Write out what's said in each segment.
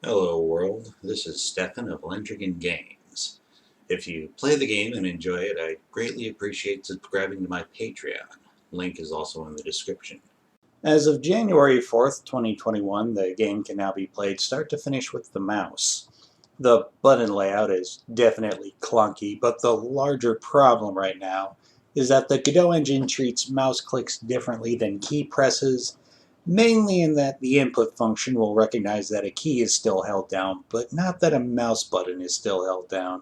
Hello world, this is Stefan of Lendrigan Games. If you play the game and enjoy it, I greatly appreciate subscribing to my Patreon. Link is also in the description. As of January 4th, 2021, the game can now be played start to finish with the mouse. The button layout is definitely clunky, but the larger problem right now is that the Godot engine treats mouse clicks differently than key presses, mainly in that the input function will recognize that a key is still held down, but not that a mouse button is still held down.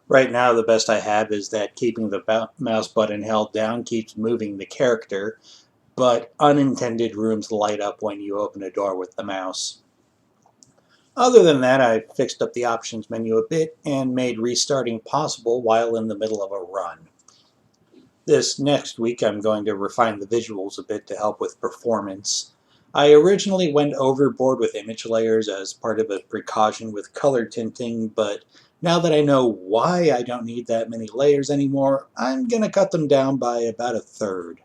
Right now, the best I have is that keeping the mouse button held down keeps moving the character, but unintended rooms light up when you open a door with the mouse. Other than that, I fixed up the options menu a bit and made restarting possible while in the middle of a run. This next week I'm going to refine the visuals a bit to help with performance. I originally went overboard with image layers as part of a precaution with color tinting, but now that I know why I don't need that many layers anymore, I'm going to cut them down by about a third.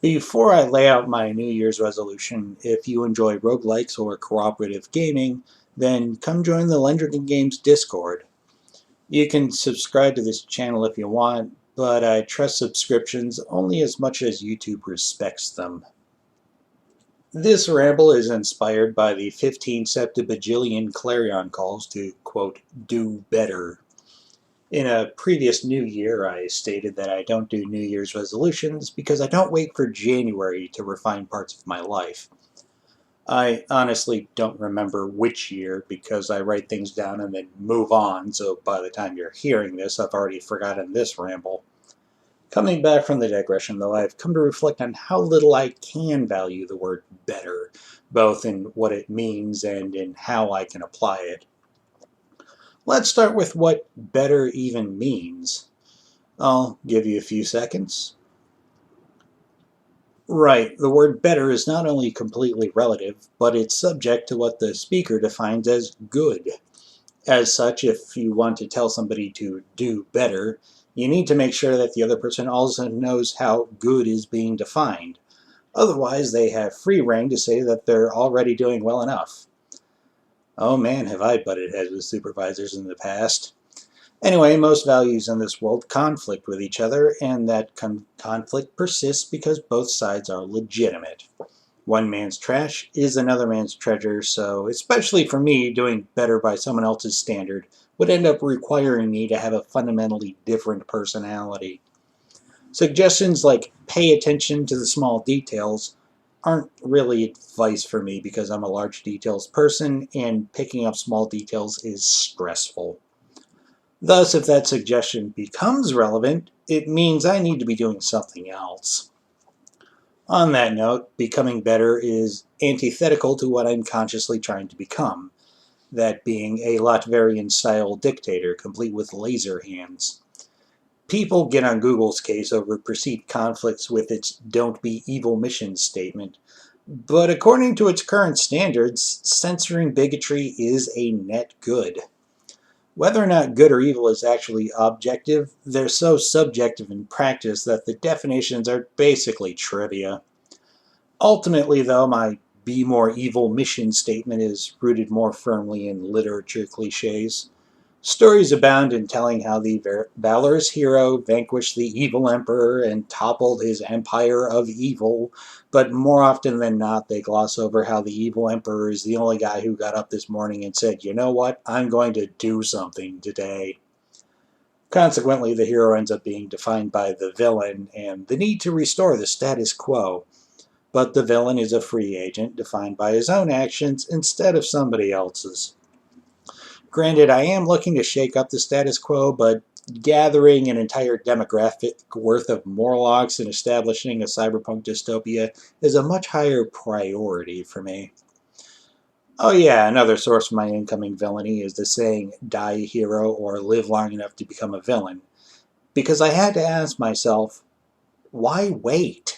Before I lay out my New Year's resolution, if you enjoy roguelikes or cooperative gaming, then come join the Lendrigan Games Discord. You can subscribe to this channel if you want, but I trust subscriptions only as much as YouTube respects them. This ramble is inspired by the 15 septibajillion clarion calls to, quote, do better. In a previous New Year, I stated that I don't do New Year's resolutions because I don't wait for January to refine parts of my life. I honestly don't remember which year because I write things down and then move on, so by the time you're hearing this, I've already forgotten this ramble. Coming back from the digression, though, I've come to reflect on how little I can value the word better, both in what it means and in how I can apply it. Let's start with what better even means. I'll give you a few seconds. Right, the word better is not only completely relative, but it's subject to what the speaker defines as good. As such, if you want to tell somebody to do better, you need to make sure that the other person also knows how good is being defined. Otherwise, they have free rein to say that they're already doing well enough. Oh man, have I butted heads with supervisors in the past. Anyway, most values in this world conflict with each other, and that conflict persists because both sides are legitimate. One man's trash is another man's treasure, so especially for me, doing better by someone else's standard would end up requiring me to have a fundamentally different personality. Suggestions like pay attention to the small details aren't really advice for me because I'm a large details person and picking up small details is stressful. Thus, if that suggestion becomes relevant, it means I need to be doing something else. On that note, becoming better is antithetical to what I'm consciously trying to become, that being a Latvian-style dictator complete with laser hands. People get on Google's case over perceived conflicts with its "don't be evil" mission statement, but according to its current standards, censoring bigotry is a net good. Whether or not good or evil is actually objective, they're so subjective in practice that the definitions are basically trivia. Ultimately, though, my "be more evil" mission statement is rooted more firmly in literature cliches. Stories abound in telling how the valorous hero vanquished the evil emperor and toppled his empire of evil, but more often than not they gloss over how the evil emperor is the only guy who got up this morning and said, you know what, I'm going to do something today. Consequently, the hero ends up being defined by the villain and the need to restore the status quo. But the villain is a free agent defined by his own actions instead of somebody else's. Granted, I am looking to shake up the status quo, but gathering an entire demographic worth of Morlocks and establishing a cyberpunk dystopia is a much higher priority for me. Oh yeah, another source of my incoming villainy is the saying, die a hero or live long enough to become a villain. Because I had to ask myself, why wait?